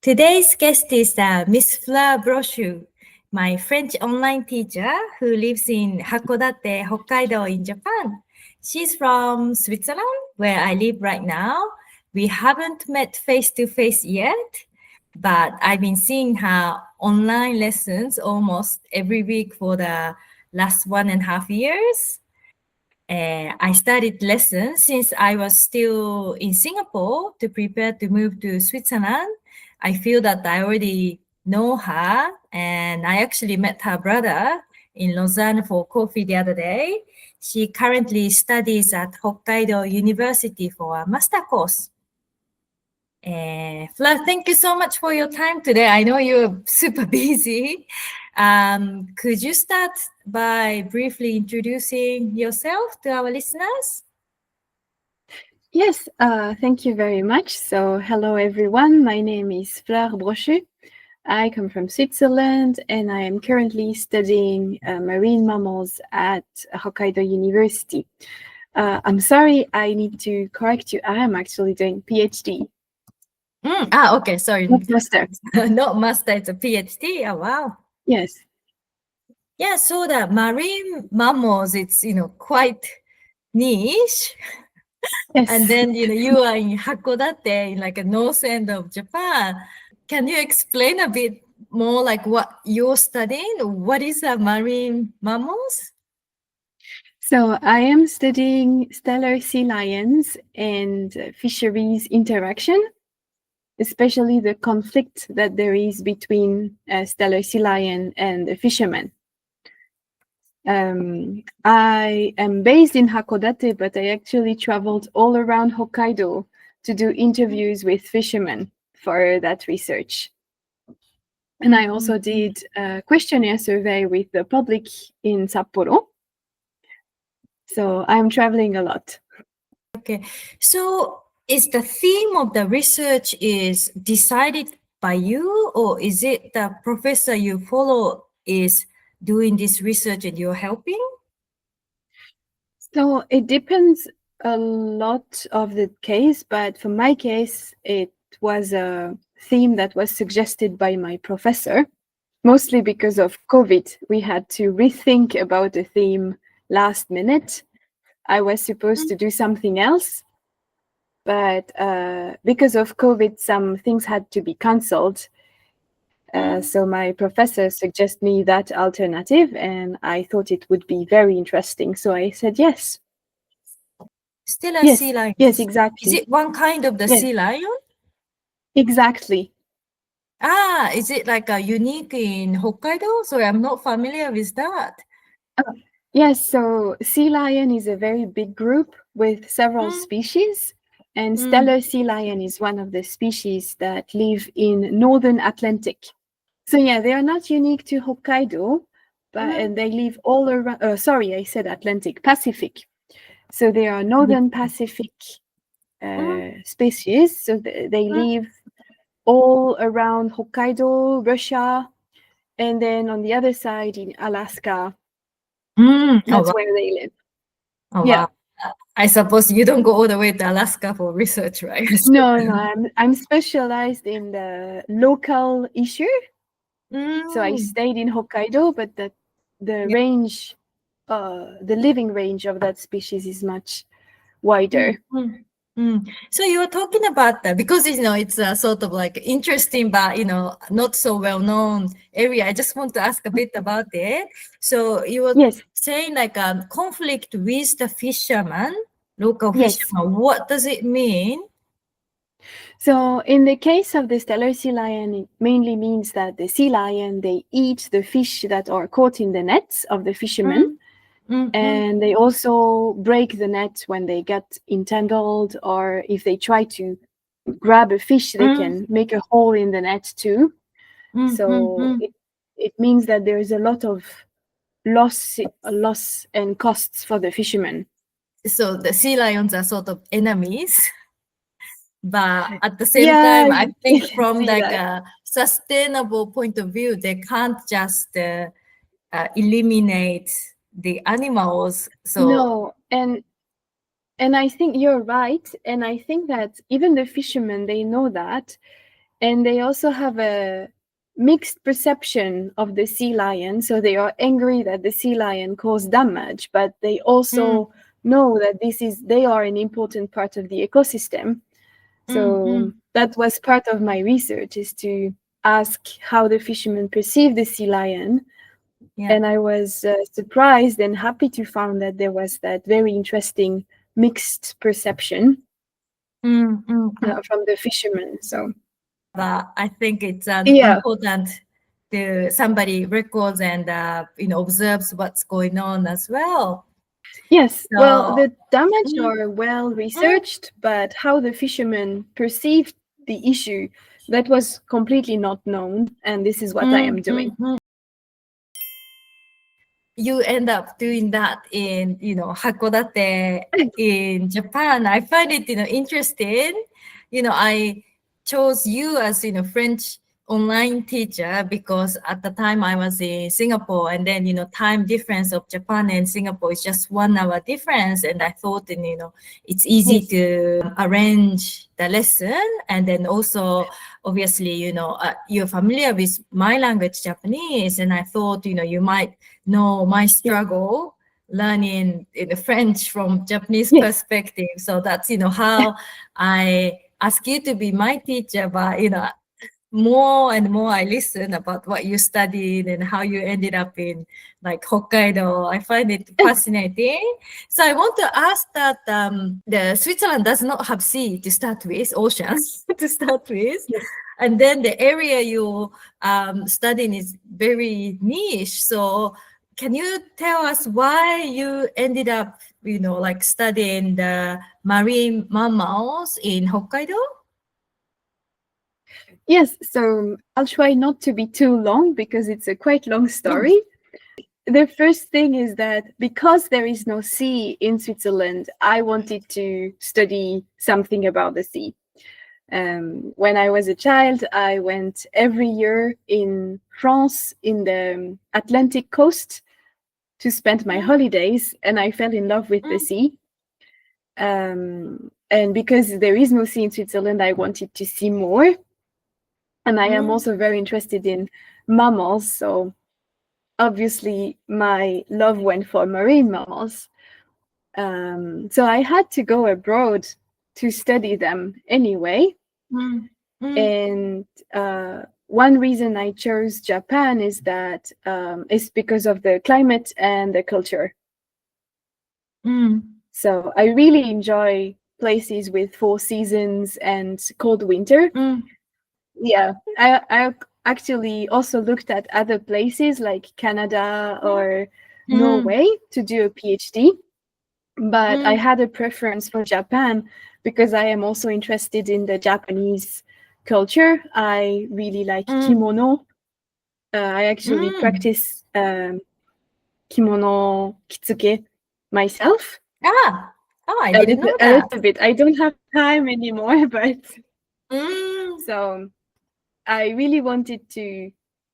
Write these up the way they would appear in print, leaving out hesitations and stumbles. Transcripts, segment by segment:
Today's guest is Miss Fleur Brochut, my French online teacher who lives in Hakodate, Hokkaido in Japan. She's from Switzerland, where I live right now. We haven't met face to face yet, but I've been seeing her online lessons almost every week for the last 1.5 years. I started lessons since I was still in Singapore to prepare to move to Switzerland. I feel that I already know her, and I actually met her brother in Lausanne for coffee the other day. She currently studies at Hokkaido University for a master course. Fleur, thank you so much for your time today. I know you're super busy. Could you start by briefly introducing yourself to our listeners? Yes, thank you very much. So, hello everyone. My name is Fleur Brochut. I come from Switzerland and I am currently studying marine mammals at Hokkaido University. I'm sorry, I need to correct you. I am actually doing PhD. Okay, sorry. Not master. Not master, it's a PhD. Oh, wow. Yes. Yeah, so the marine mammals, it's, quite niche. Yes. And then, you are in Hakodate, in like a north end of Japan. Can you explain a bit more like what you're studying? What is marine mammals? So I am studying Steller Sea Lions and fisheries interaction, especially the conflict that there is between a Steller Sea Lion and a fisherman. I am based in Hakodate, but I actually traveled all around Hokkaido to do interviews with fishermen for that research. And I also did a questionnaire survey with the public in Sapporo. So I'm traveling a lot. Okay. So is the theme of the research is decided by you, or is it the professor you follow is doing this research and you're helping? So it depends a lot of the case, but for my case, it was a theme that was suggested by my professor, mostly because of COVID. We had to rethink about the theme last minute. I was supposed to do something else, but because of COVID, some things had to be cancelled. So my professor suggested me that alternative, and I thought it would be very interesting. So I said yes. Steller Yes, Sea Lions. yes, exactly. Is it one kind of the sea lion? Exactly. Is it like a unique in Hokkaido? Sorry, I'm not familiar with that. Yes, so sea lion is a very big group with several species, and Steller Sea Lion is one of the species that live in northern Atlantic. So yeah, they are not unique to Hokkaido, but and they live all around. Sorry, I said Atlantic, Pacific. So they are northern Pacific species. So they live all around Hokkaido, Russia, and then on the other side in Alaska. That's where they live. Oh, yeah. Wow. I suppose you don't go all the way to Alaska for research, right? No, I'm specialized in the local issue. So I stayed in Hokkaido, but the range, the living range of that species is much wider. So you were talking about that because it's a sort of like interesting but not so well known area. I just want to ask a bit about it. So you were saying like a conflict with the fisherman, local fisherman. What does it mean? So in the case of the Steller Sea Lion, it mainly means that the sea lion, they eat the fish that are caught in the nets of the fishermen. And they also break the net when they get entangled, or if they try to grab a fish, they can make a hole in the net too. So it means that there is a lot of loss and costs for the fishermen. So the sea lions are sort of enemies. But at the same time, I think from like a sustainable point of view, they can't just eliminate the animals. So no, and I think you're right. And I think that even the fishermen, they know that. And they also have a mixed perception of the sea lion. So they are angry that the sea lion caused damage, but they also know that they are an important part of the ecosystem. So that was part of my research, is to ask how the fishermen perceive the sea lion. Yeah. And I was surprised and happy to find that there was that very interesting mixed perception from the fishermen. So I think it's Yeah. important to somebody records and observes what's going on as well. Yes, well, So- the damage are well researched, but how the fishermen perceived the issue, that was completely not known, and this is what I am doing. You end up doing that in Hakodate in Japan. I find it interesting. I chose you as French online teacher because at the time I was in Singapore, and then time difference of Japan and Singapore is just 1 hour difference, and I thought it's easy Yes. to arrange the lesson. And then also obviously you're familiar with my language, Japanese, and I thought you might know my struggle learning French from Japanese Yes. perspective. So that's how I ask you to be my teacher, but more and more I listen about what you studied and how you ended up in like Hokkaido. I find it fascinating. So I want to ask that the Switzerland does not have sea to start with, oceans to start with. Yes. And then the area you studying is very niche. So can you tell us why you ended up, like studying the marine mammals in Hokkaido? Yes, so I'll try not to be too long because it's a quite long story. The first thing is that because there is no sea in Switzerland, I wanted to study something about the sea. When I was a child, I went every year in France, in the Atlantic coast, to spend my holidays, and I fell in love with the sea. And because there is no sea in Switzerland, I wanted to see more. And I am also very interested in mammals, so obviously my love went for marine mammals. So I had to go abroad to study them anyway. And one reason I chose Japan is that it's because of the climate and the culture. So I really enjoy places with 4 seasons and cold winter. Yeah, I actually also looked at other places like Canada or Norway to do a PhD, but I had a preference for Japan because I am also interested in the Japanese culture. I really like kimono. I actually practice kimono kitsuke myself. I didn't know A that. little bit. I don't have time anymore, but so I really wanted to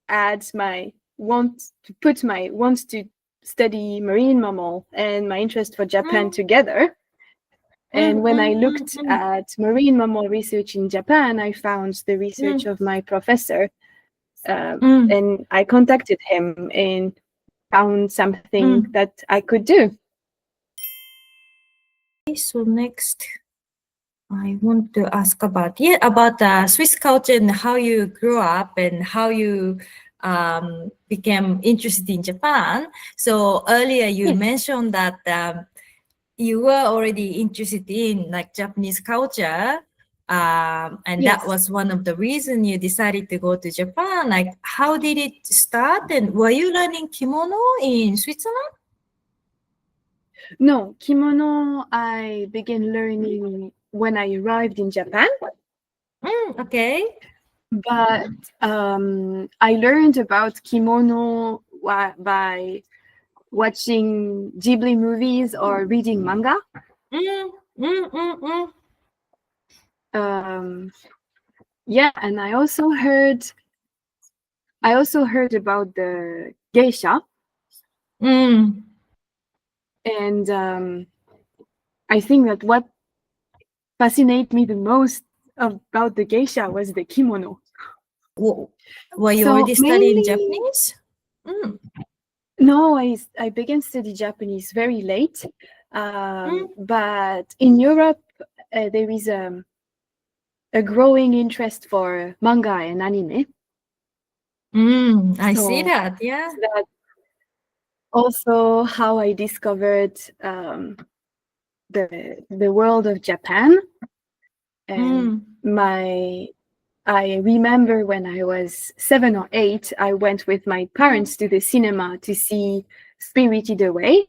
add my want to study marine mammal and my interest for Japan together. And when I looked at marine mammal research in Japan, I found the research of my professor, and I contacted him and found something that I could do. So next, I want to ask about Swiss culture and how you grew up and how you became interested in Japan. So earlier you mentioned that you were already interested in like Japanese culture, and that was one of the reasons you decided to go to Japan. Like, how did it start? And were you learning kimono in Switzerland? No, kimono I began learning when I arrived in Japan. Okay. But I learned about kimono by watching Ghibli movies or reading manga. Yeah, and I also heard about the geisha. And I think that what fascinates me the most about the geisha was the kimono. Were you So already studying mainly- Japanese? No, I began study Japanese very late. But in Europe, there is a growing interest for manga and anime. I see So that. Yeah. that's also how I discovered the world of Japan. And I remember when I was 7 or 8, I went with my parents to the cinema to see Spirited Away.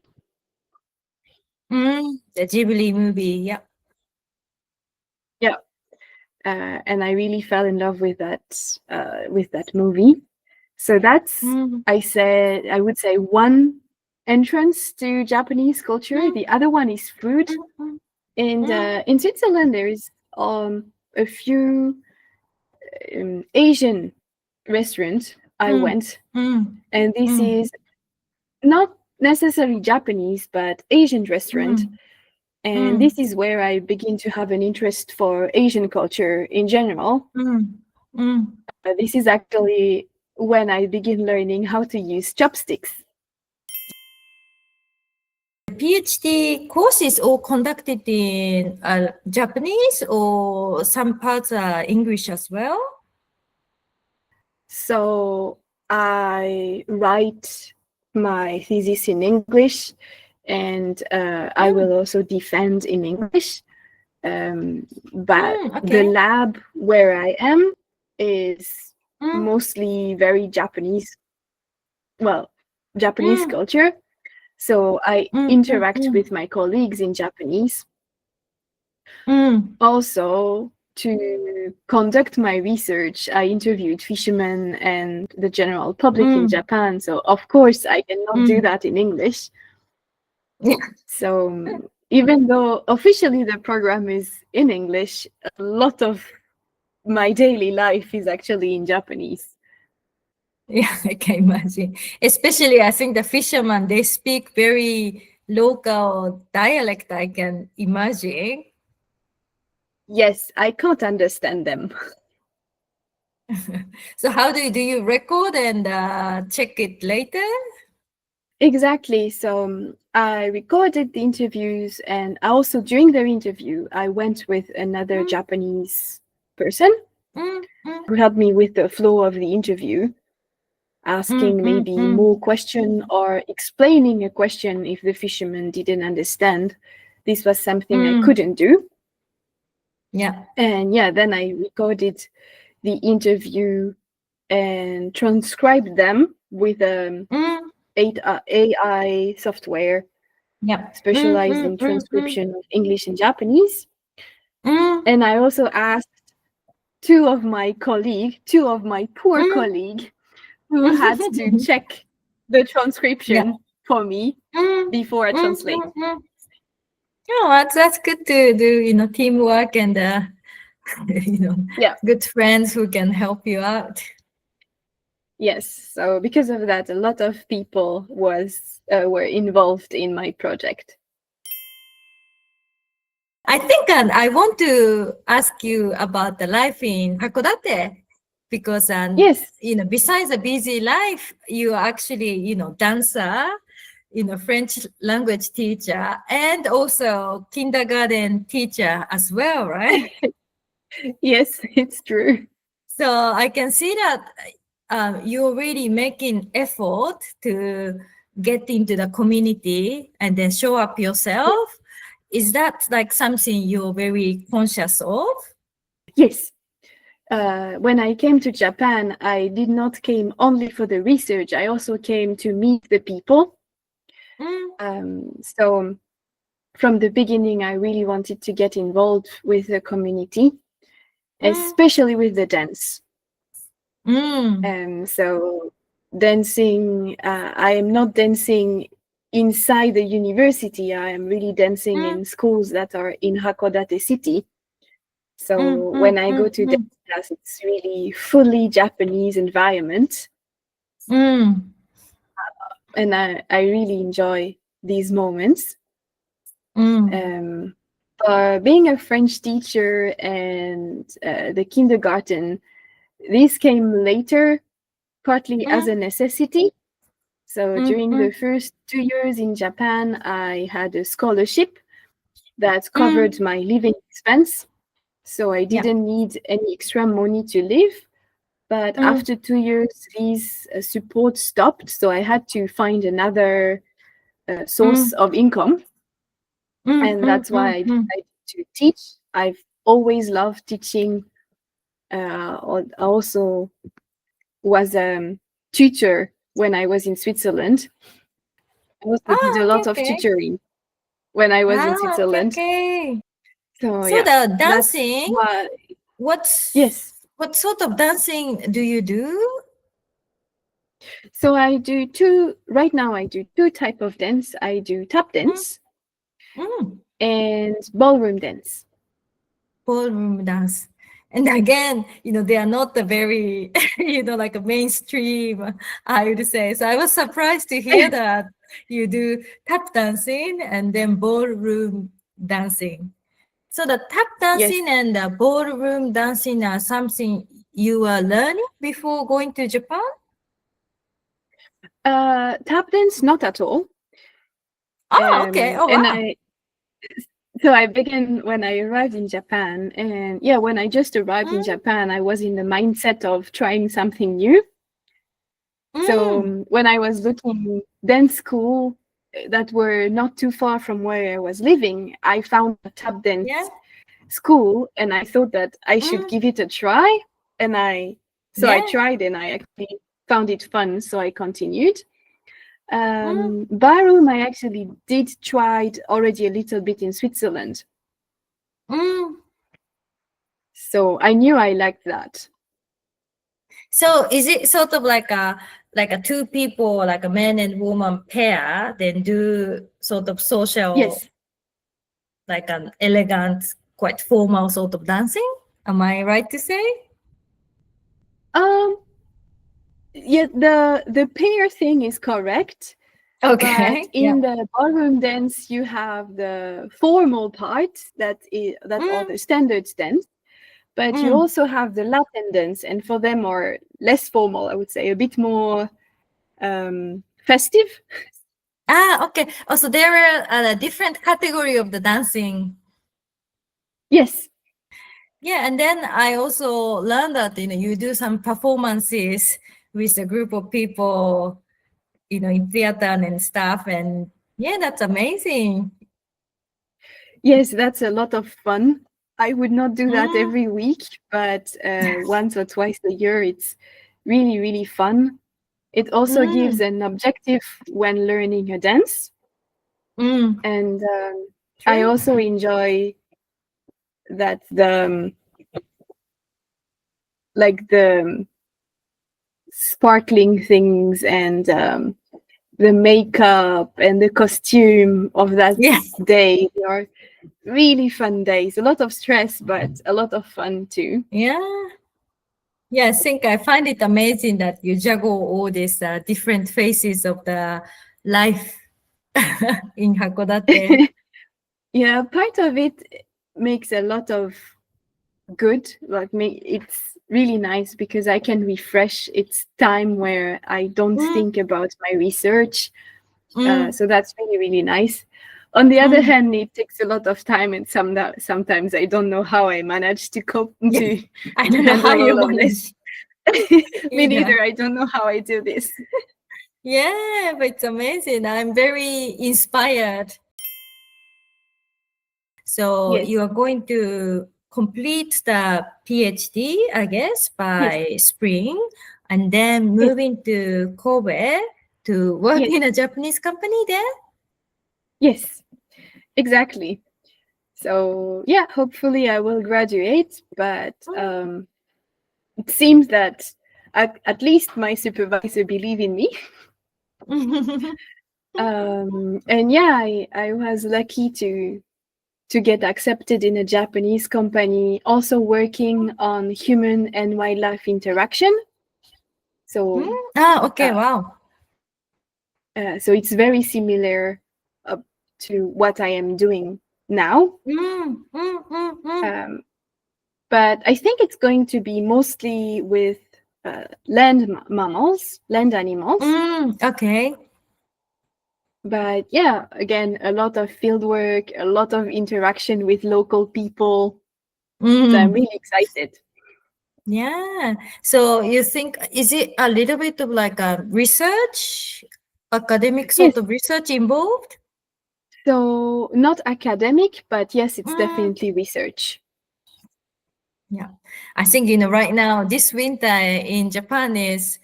The Ghibli movie. Yeah. Yeah. And I really fell in love with that movie. So that's I would say one entrance to Japanese culture. The other one is food. And in Switzerland there is a few Asian restaurants I went, and this is not necessarily Japanese but Asian restaurant. And this is where I begin to have an interest for Asian culture in general. This is actually when I begin learning how to use chopsticks. PhD courses all conducted in Japanese, or some parts are English as well? So I write my thesis in English, and I will also defend in English. But the lab where I am is mostly very Japanese, Japanese culture. So I interact with my colleagues in Japanese. Also, to conduct my research, I interviewed fishermen and the general public in Japan. So of course, I cannot do that in English. So even though officially the program is in English, a lot of my daily life is actually in Japanese. Yeah, I can imagine. Especially, I think the fishermen, they speak very local dialect, I can imagine. Yes, I can't understand them. So how do you record and check it later? Exactly. So I recorded the interviews, and also during the interview, I went with another Japanese person who helped me with the flow of the interview, asking maybe more question or explaining a question if the fisherman didn't understand. This was something I couldn't do. Yeah. And then I recorded the interview and transcribed them with AI software specialized in transcription of English and Japanese. And I also asked two of my poor colleagues who had to check the transcription for me before I translate. Oh, that's good to do, teamwork and, good friends who can help you out. Yes, so because of that, a lot of people were involved in my project. I think I want to ask you about the life in Hakodate, because yes, besides a busy life, you are actually dancer, French language teacher, and also kindergarten teacher as well, right? Yes, it's true. So I can see that you're really making effort to get into the community and then show up yourself. Is that like something you're very conscious of? Yes. When I came to Japan, I did not came only for the research. I also came to meet the people. So from the beginning, I really wanted to get involved with the community, especially with the dance. So dancing, I am not dancing inside the university. I am really dancing in schools that are in Hakodate city. So when I go to dance class, it's really fully Japanese environment. And I really enjoy these moments. But being a French teacher and the kindergarten, this came later, partly as a necessity. So during the first 2 years in Japan, I had a scholarship that covered my living expense. So I didn't need any extra money to live. But after 2 years, this support stopped. So I had to find another source of income. And that's why I decided to teach. I've always loved teaching. I also was a tutor when I was in Switzerland. I also did a lot of tutoring when I was in Switzerland. So the dancing, what sort of dancing do you do? So right now I do two types of dance. I do tap dance and ballroom dance. Ballroom dance. And again, they are not the very, like a mainstream, I would say. So I was surprised to hear that you do tap dancing and then ballroom dancing. So the tap dancing and the ballroom dancing are something you were learning before going to Japan? Tap dance, not at all. Okay. Oh, wow. So I began when I arrived in Japan. And when I just arrived in Japan, I was in the mindset of trying something new. So when I was looking dance school that were not too far from where I was living, I found a tap dance school, and I thought that I should give it a try. And I tried, and I actually found it fun, so I continued. Ballroom, I actually did try already a little bit in Switzerland. So I knew I liked that. So is it sort of like a two people, like a man and woman pair, then do sort of social, like an elegant, quite formal sort of dancing? Am I right to say? The pair thing is correct. Okay. But in the ballroom dance, you have the formal part that are the standard dance. But you also have the Latin dance, and for them are less formal, I would say, a bit more festive. Okay. Also, there are a different category of the dancing. Yes. Yeah, and then I also learned that you do some performances with a group of people, in theater and stuff, and that's amazing. Yes, that's a lot of fun. I would not do that every week, but once or twice a year, it's really, really fun. It also gives an objective when learning a dance. And I also enjoy that the sparkling things and the makeup and the costume of that day. They are really fun days. A lot of stress, but a lot of fun too. I think I find it amazing that you juggle all these different phases of the life in Hakodate. Part of it makes a lot of good. It's really nice because I can refresh. It's time where I don't think about my research. So that's really, really nice. On the other hand, it takes a lot of time, and sometimes I don't know how I manage to cope. I don't know how you manage. Me neither. I don't know how I do this. But it's amazing. I'm very inspired. So you are going to complete the PhD, I guess, by spring, and then moving to Kobe to work in a Japanese company there? Yes, exactly. So hopefully I will graduate, but it seems that at least my supervisor believes in me. And I was lucky to get accepted in a Japanese company, also working on human and wildlife interaction. So wow. So it's very similar to what I am doing now. But I think it's going to be mostly with land mammals, land animals. Okay. But yeah, again, a lot of field work, a lot of interaction with local people. So I'm really excited. Yeah. So you think, is it a little bit of like a research, academic sort of research involved? So not academic, but yes, it's definitely research. Yeah. I think, right now, this winter in Japan is,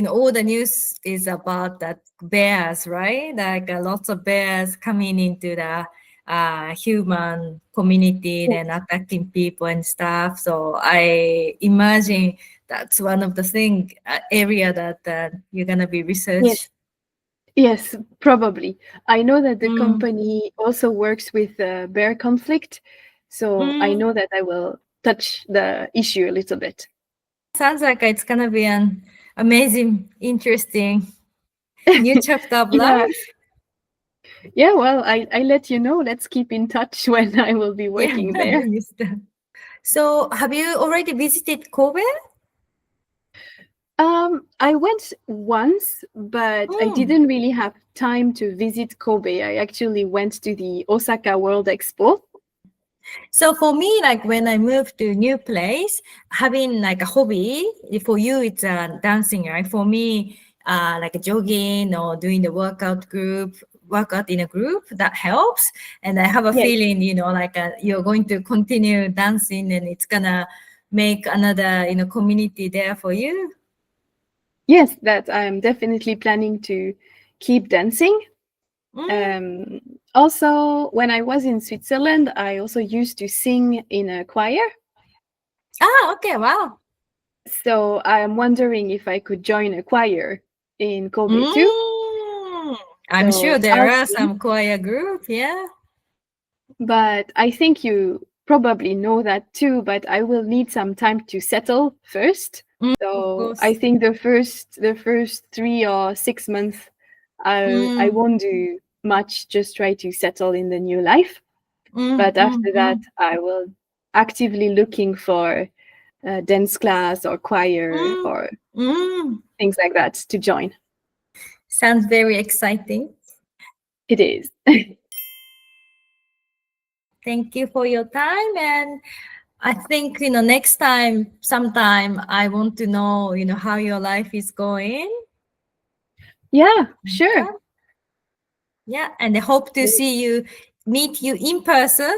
all the news is about that bears, right? Like lots of bears coming into the human community and attacking people and stuff. So I imagine that's one of the area that you're gonna be research. Yes, probably. I know that the company also works with bear conflict, so I know that I will touch the issue a little bit. Sounds like it's gonna be an amazing, interesting new chapter of life. Yeah, well, I let you know. Let's keep in touch when I will be working there. So, have you already visited Kobe? I went once, but I didn't really have time to visit Kobe. I actually went to the Osaka World Expo. So for me, like when I moved to a new place, having like a hobby, for you, it's dancing, right? For me, like jogging or doing the workout in a group, that helps. And I have a feeling, like you're going to continue dancing and it's gonna make another, community there for you. Yes, that I'm definitely planning to keep dancing. Also, when I was in Switzerland, I also used to sing in a choir. Okay, wow. So I'm wondering if I could join a choir in Kobe too. I'm sure there are some choir group, yeah. But I think you probably know that too, but I will need some time to settle first. So I think the first 3 or 6 months, I won't do much, just try to settle in the new life. But after that, I will actively looking for a dance class or choir or things like that to join. Sounds very exciting. It is. Thank you for your time. And I think, next time, sometime, I want to know, how your life is going. Yeah, sure. Yeah. And I hope to meet you in person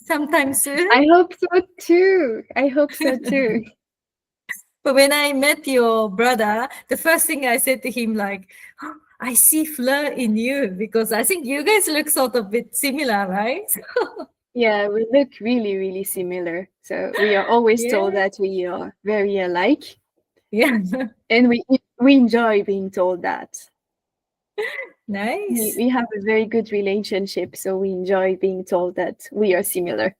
sometime soon. I hope so too. But when I met your brother, the first thing I said to him, like, oh, I see Fleur in you, because I think you guys look sort of bit similar, right? Yeah, we look really, really similar. So we are always told that we are very alike. Yeah. And we enjoy being told that. Nice. We have a very good relationship, so we enjoy being told that we are similar.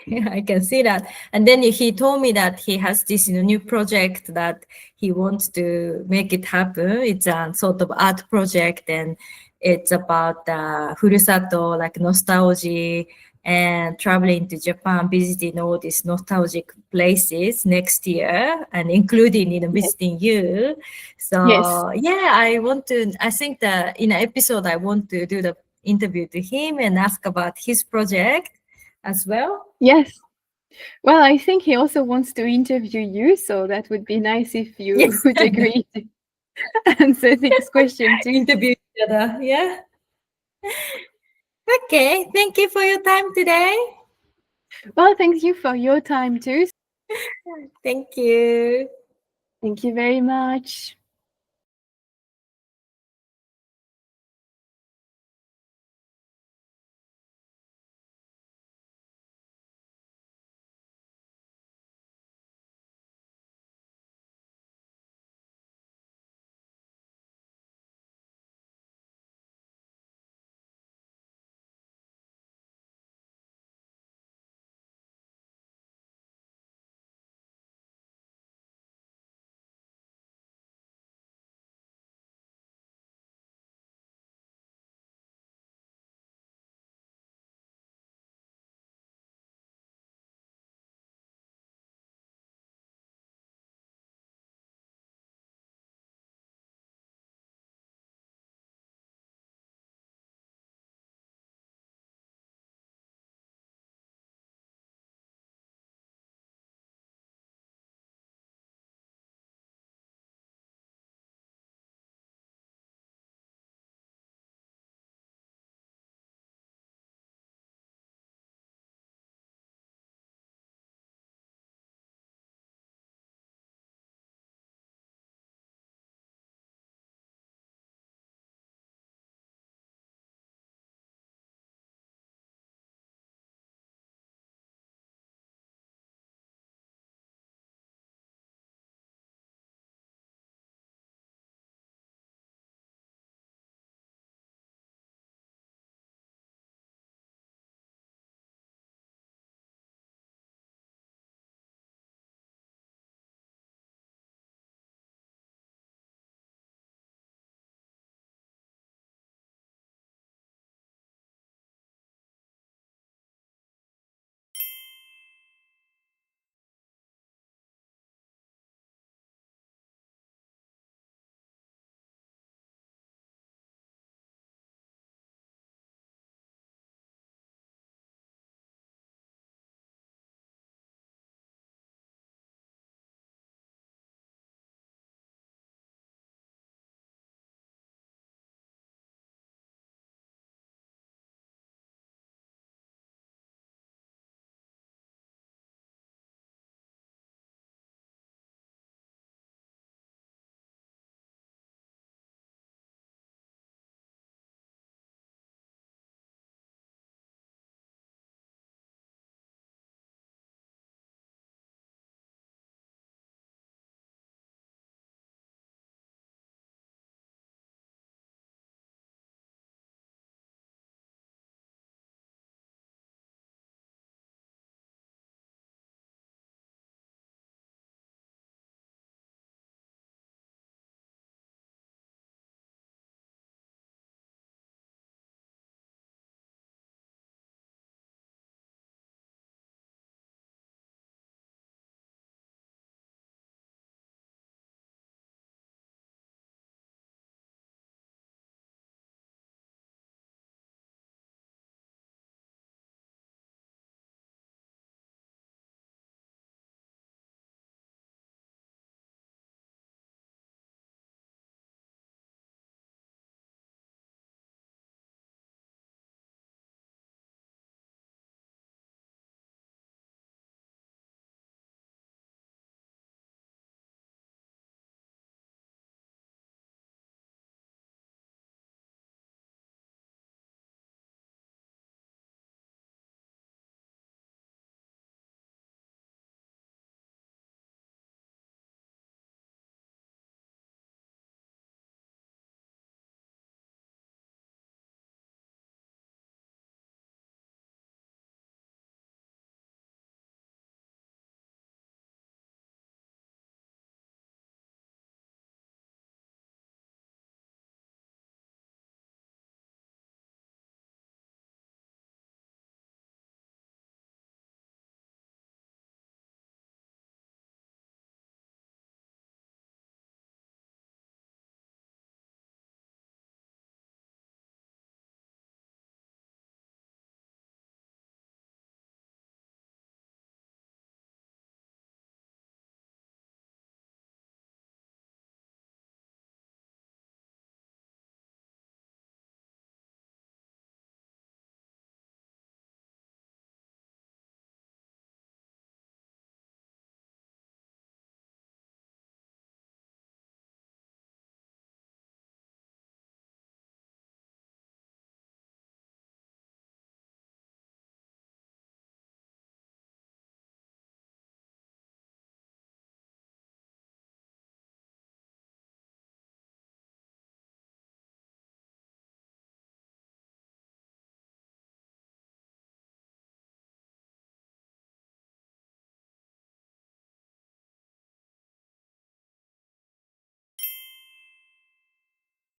Yeah, I can see that. And then he told me that he has this new project that he wants to make it happen. It's a sort of art project, and it's about furusato, like nostalgia, and traveling to Japan, visiting all these nostalgic places next year, and including visiting you. So yeah, I think that in an episode I want to do the interview to him and ask about his project as well. Yes. Well, I think he also wants to interview you, so that would be nice if you would agree to answer this question too. Interview each other, yeah. Okay, thank you for your time today. Well, thank you for your time too. Thank you. Thank you very much.